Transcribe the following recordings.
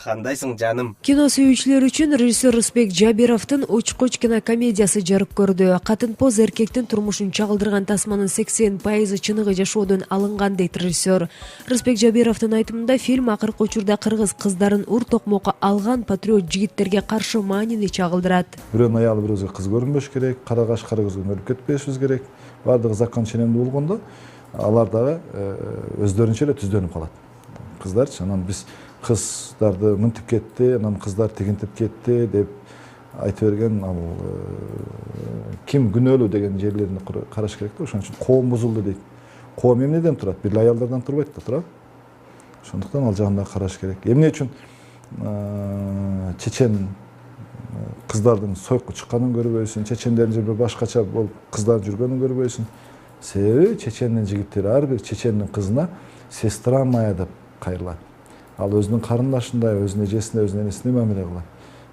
кандайсың жаным? Кино сүйүүчүлөр үчүн режиссер Рысбек Жабировдун Уч-Куч кинокомедиясы жарык көрдү. Катын-поз эркектин турмушун чагылдырган тасманын 80% чыныгы жашоодон алынган дейт режиссер. Рысбек Жабировдун айтымында фильм акыркы учурда кыргыз кыздарын ур-токмокко алган патриот жигиттерге каршы маанини чагылдырат. Бирөөнүн аялы бирөөсүгө кыз көрүнбөш керек, кара каш кара көзгөн өлүп кетпешибиз керек. Бардыгы закон ченемдүү болгондо алар дагы өздөрүнчө эле түздөнүп калат. Кыздарчы, анан биз кыздарды мынтип кетти, анан кыздар тигинтип кетти деп айтып берген ал ким күнөөлүү деген жерлерине караш керек да. Ошон үчүн коом бузулду дейт. Коом эмнеден турат? Бир аялдардан турбайт да, турат. Ошондуктан ал жагында караш керек. Эмне үчүн чечен кыздардын сойкко чыкканын көрбөйсүң, чечендердин жерде башкача болуп кыздар жүргөнүн көрбөйсүң. Себеби чечендин жигиттери ар бир чечендин кызына сестра моя деп кайрылат. Ал өзүнүн карындашындай, өзүнүн эжесине, өзүнүн энесине мамиле кылат.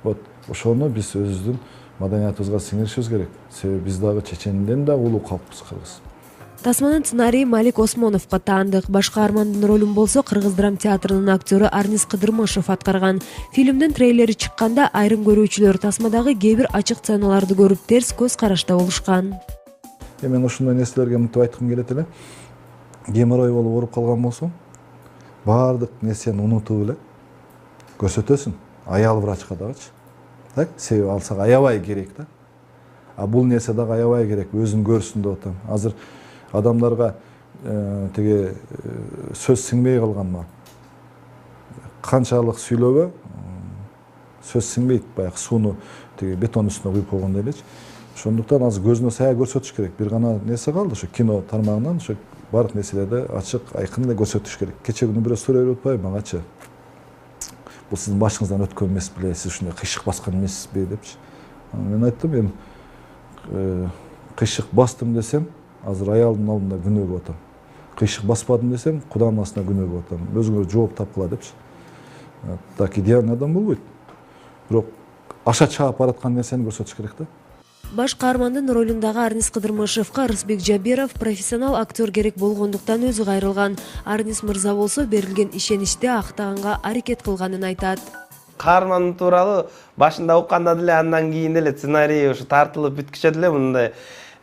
Вот ошону биз өзүбүздүн маданиятыбызга сиңиришибиз керек. Себеби биз дагы чеченден да улуу калкпыз, кыргыз. Тасманын сценарийи Малик Осмоновго таандык. Баш каармандын ролун болсо Кыргыз драма театрынын актёру Арнис Кыдырмышев аткарган. Фильмдин трейлери чыкканда айрым көрүүчүлөр тасмадагы кээ бир ачык сценаларды көрүп терс көз карашта болушкан. Мен ушундай нерселерге мынтип айткым келет эле. Геморрой болуп ооруп калган болсоң, баардык нерсени унутуп эле көрсөтөсүң. Аял врачка дагычы. Так, себеби ал сага аябай керек да. А бул нерсе дагы аябай керек, өзүн көрсүн деп атам. Азыр адамдарга теге сөз сиңбей калганма. Канчалык сүйлөбө сөз сиңбейт, баягы сууну теге бетон үстүнө куюп койгондой элечи. Ошондуктан азыр көзүнө сая көрсөтүш керек. Бир гана нерсе калды, ошо кино тармагынан ошо бардык нерселерди ачык, айкын эле көрсөтүш керек. Кече күнү бирөө сурап атпайбы магачы? Бул сиздин башыңыздан өткөн эмес беле, сиз ушундай кыйшык баскан эмессизби депчи. Мен айттым, мен кыйшык бастым десем, азыр аялдын алдында күнөө кылып атам. Кыйшык баспадым десем, Куданын астына күнөө кылып атам. Өзүңөр жооп тапкыла депчи. Так идеальный адам болбойт. Бирок аша чаап бараткан нерсени көрсөтүш керек да. Баш каармандын ролундагы Арнис Кыдырмышевка Рысбек Жабиров профессионал актер керек болгондуктан өзү кайрылган. Арнис мырза болсо берилген ишеничти актаганга аракет кылганын айтат. Каарман тууралуу башында укканда деле андан кийин эле сценарий ушу тартылып бүткүчө деле мындай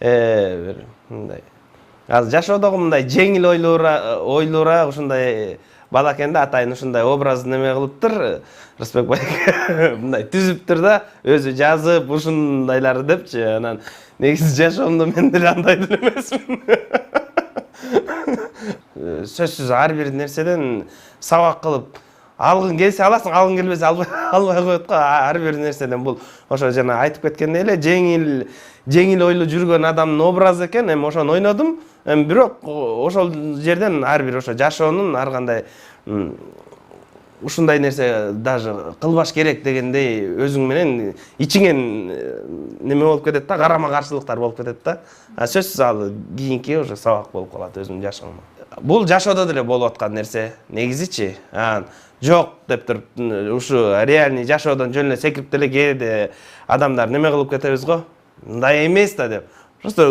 бир мындай азыр жашоодогу мындай жеңил ойлуураак ушундай бала экенде атайын ушундай образ неме кылыптыр. Рысбек байке мындай түзүптүр да, өзү жазып ушундайларды депчи. Анан негизи жашоомдо мен деле андай деле эмесмин. Сөзсүз ар бир нерседен сабак кылып алгың келсе аласың, алгың келбесе албай коет го. Ар бир нерседен бул ошо жана айтып кеткендей эле жеңил ойлуу жүргөн адамдын образы экен. Эми ошону ойнодум. Бирок ошол жерден ар бир ошо жашоонун ар кандай ушундай нерсе даже кылбаш керек дегендей өзүң менен ичиңен неме болуп кетет да, карама каршылыктар болуп кетет да. Сөзсүз ал кийинки уже сабак болуп калат өзүмдүн жашоомо. Бул жашоодо деле болуп аткан нерсе негизичи. Жок деп туруп ушу реальный жашоодон жөн эле секирип деле кээде адамдар неме кылып кетебиз го. Мындай эмес да деп. Просто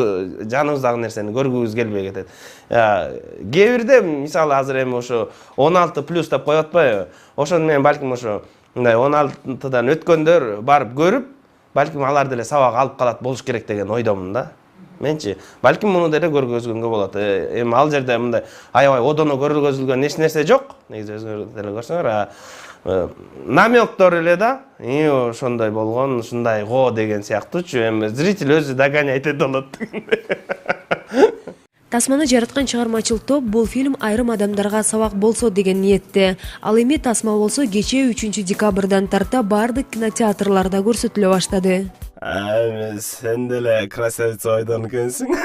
жаныбыздагы нерсени көргүбүз келбей кетет. Кээ бирде мисалы азыр эми ошо 16+ деп коюп атпайбы? Ошону менен балким ошо мындай 16дан өткөндөр барып көрүп, балким алар деле сабак алып калат болуш керек деген ойдомун да. Менчи балким муну деле көргөзгөнгө болот. Эми ал жерде мындай аябай одоно көргөзүлгөн эч нерсе жок. Негизи өзүңөр деле көрсөңөр, намектор эле да, ошондой болгон, ушундай го деген сыяктуучу. Эми зритель өзү догонять эте алат. Тасманы жараткан чыгармачыл топ бул фильм айрым адамдарга сабак болсо деген ниетте. Ал эми тасма болсо кечээ 3-декабрдан тарта бардык кинотеатрларда көрсөтүлө баштады. Сен деле красавица ойдон экенсиң.